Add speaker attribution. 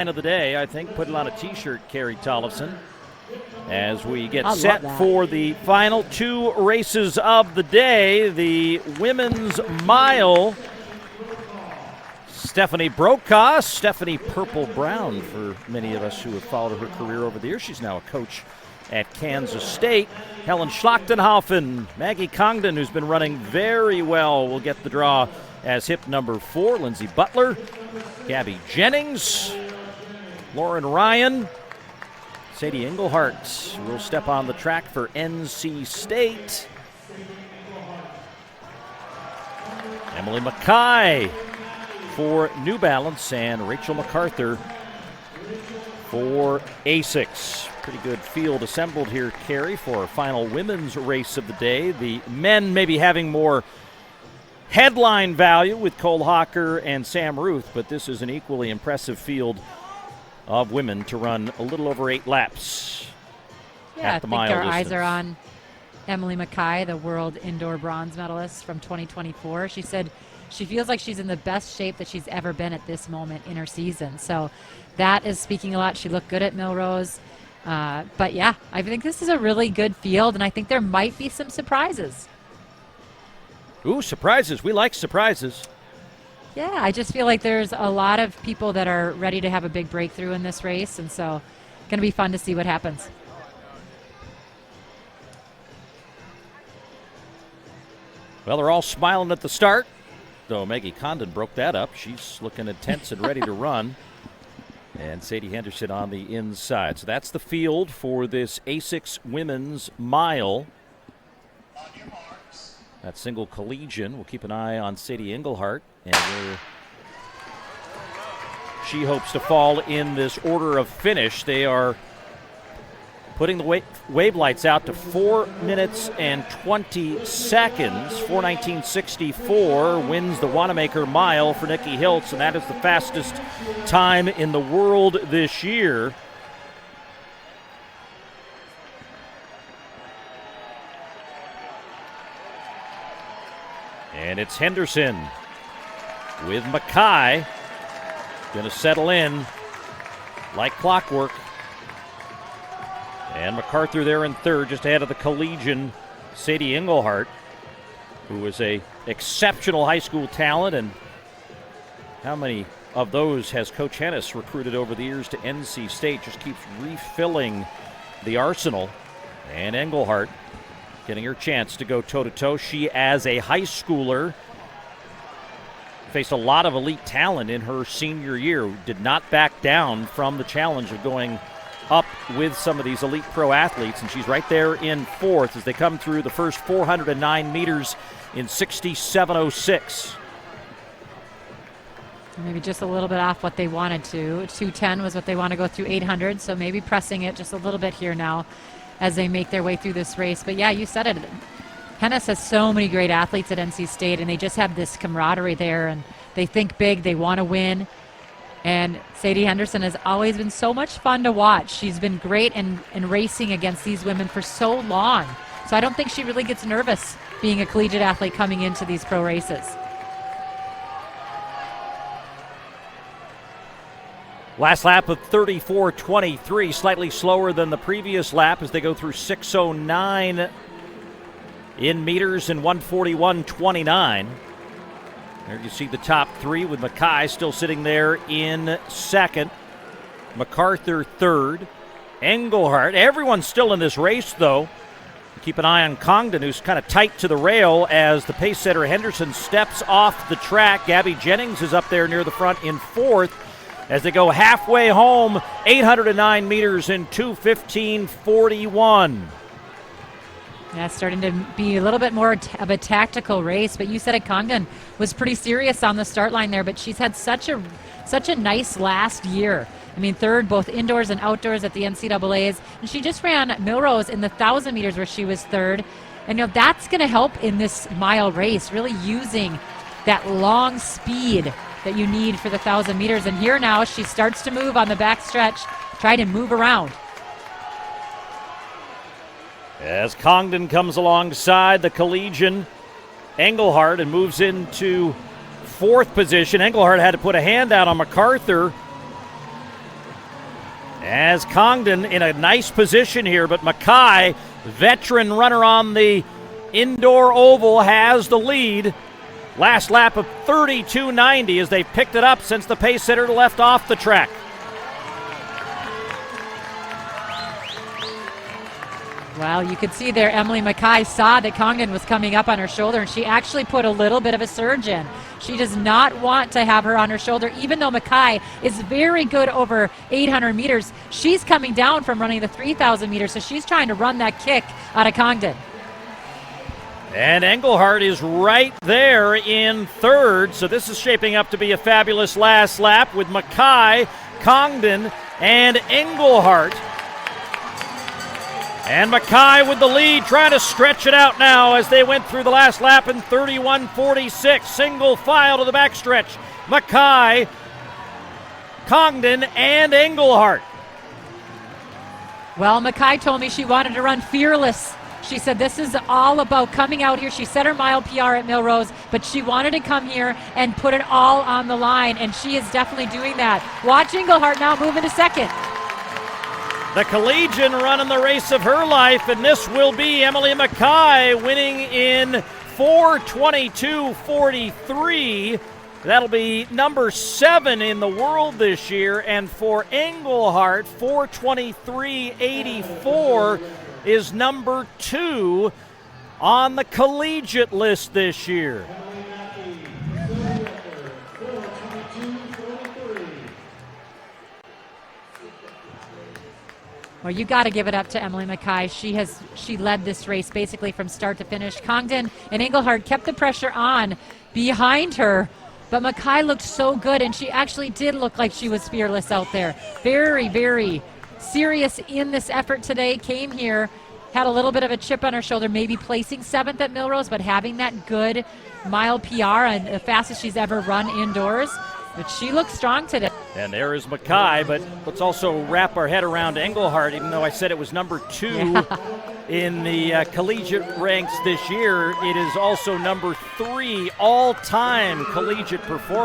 Speaker 1: Of the day, I think, put it on a t-shirt, Carrie Tollefson, as we get
Speaker 2: I
Speaker 1: set for the final two races of the day. The women's mile. Stephanie Brokaw, Stephanie Purple Brown for many of us who have followed her career over the years. She's now a coach at Kansas State. Helen Schlachtenhaufen, Maggie Congdon, who's been running very well, will get the draw as hip number 4. Lindsey Butler, Gabby Jennings, Lauren Ryan, Sadie Engelhart will step on the track for NC State. Emily Mackay for New Balance and Rachel MacArthur for ASICS. Pretty good field assembled here, Carrie, for our final women's race of the day. The men maybe having more headline value with Cole Hawker and Sam Ruth, but this is an equally impressive field of women to run a little over 8 laps.
Speaker 2: Yeah,
Speaker 1: at the
Speaker 2: I
Speaker 1: mile
Speaker 2: think our
Speaker 1: distance.
Speaker 2: eyes are on Emily Mackay, the world indoor bronze medalist from 2024. She said she feels like she's in the best shape that she's ever been at this moment in her season. So that is speaking a lot. She looked good at Millrose. But yeah, I think this is a really good field, and I think there might be some surprises.
Speaker 1: Ooh, surprises. We like surprises.
Speaker 2: Yeah, I just feel like there's a lot of people that are ready to have a big breakthrough in this race, and so going to be fun to see what happens.
Speaker 1: Well, they're all smiling at the start, though Maggie Condon broke that up. She's looking intense and ready to run. And Sadie Henderson on the inside. So that's the field for this ASICS Women's Mile. That single collegian. We'll keep an eye on Sadie Engelhart and where she hopes to fall in this order of finish. They are putting the wave lights out to 4 minutes and 20 seconds. 4:19.64 wins the Wanamaker Mile for Nikki Hiltz, and that is the fastest time in the world this year. And it's Henderson with Mackay. Going to settle in like clockwork. And MacArthur there in third, just ahead of the collegian Sadie Engelhart, who is a exceptional high school talent. And how many of those has Coach Hennis recruited over the years to NC State? Just keeps refilling the arsenal. And Engelhart getting her chance to go toe-to-toe. She, as a high schooler, faced a lot of elite talent in her senior year. Did not back down from the challenge of going up with some of these elite pro athletes, and she's right there in fourth as they come through the first 409 meters in 67.06.
Speaker 2: Maybe just a little bit off what they wanted to. 2:10 was what they want to go through 800, so maybe pressing it just a little bit here now as they make their way through this race. But yeah, you said it. Hennis has so many great athletes at NC State, and they just have this camaraderie there, and they think big, they want to win. And Sadie Henderson has always been so much fun to watch. She's been great in racing against these women for so long. So I don't think she really gets nervous being a collegiate athlete coming into these pro races.
Speaker 1: Last lap of 34.23, slightly slower than the previous lap as they go through 6:09 in meters and 1:41.29. There you see the top three with Mackay still sitting there in second. MacArthur third. Engelhart. Everyone's still in this race, though. Keep an eye on Congdon, who's kind of tight to the rail as the pace setter Henderson steps off the track. Gabby Jennings is up there near the front in fourth as they go halfway home. 809 meters in 2:15.41.
Speaker 2: Yeah, it's starting to be a little bit more of a tactical race, but you said it, Congdon was pretty serious on the start line there, but she's had such a nice last year. I mean, third both indoors and outdoors at the NCAAs, and she just ran Millrose in the 1,000 meters where she was third. And you know, that's going to help in this mile race, really using that long speed that you need for the 1,000 meters. And here now she starts to move on the back stretch, try to move around.
Speaker 1: As Congdon comes alongside the collegian Engelhart and moves into fourth position. Engelhart had to put a hand out on MacArthur As Congdon in a nice position here, but Mackay, veteran runner on the indoor oval, has the lead. Last lap of 32.90 as they've picked it up since the pace setter left off the track.
Speaker 2: Well, you could see there Emily Mackay saw that Congdon was coming up on her shoulder, and she actually put a little bit of a surge in. She does not want to have her on her shoulder, even though Mackay is very good over 800 meters. She's coming down from running the 3,000 meters, so she's trying to run that kick out of Congdon.
Speaker 1: And Engelhardt is right there in third, so this is shaping up to be a fabulous last lap with Mackay, Congdon, and Engelhardt. And Mackay with the lead, trying to stretch it out now as they went through the last lap in 31.46. Single file to the backstretch. Mackay, Congdon, and Engelhardt.
Speaker 2: Well, Mackay told me she wanted to run fearless. She said this is all about coming out here. She set her mile PR at Millrose, but she wanted to come here and put it all on the line, and she is definitely doing that. Watch Engelhardt now move into second.
Speaker 1: The collegian running the race of her life, and this will be Emily Mackay winning in 4:22.43. That'll be number 7 in the world this year, and for Engelhardt, 4:23.84 is number 2 on the collegiate list this year.
Speaker 2: Well, you got to give it up to Emily Mackay. She led this race basically from start to finish. Congdon and Engelhardt kept the pressure on behind her, but Mackay looked so good, and she actually did look like she was fearless out there. Very, very serious in this effort today. Came here, had a little bit of a chip on her shoulder, maybe placing 7th at Millrose, but having that good mile PR and the fastest she's ever run indoors. But she looks strong today.
Speaker 1: And there is Mackay, but let's also wrap our head around Engelhardt, even though I said it was number 2 in the collegiate ranks this year. It is also number 3 all-time collegiate performance.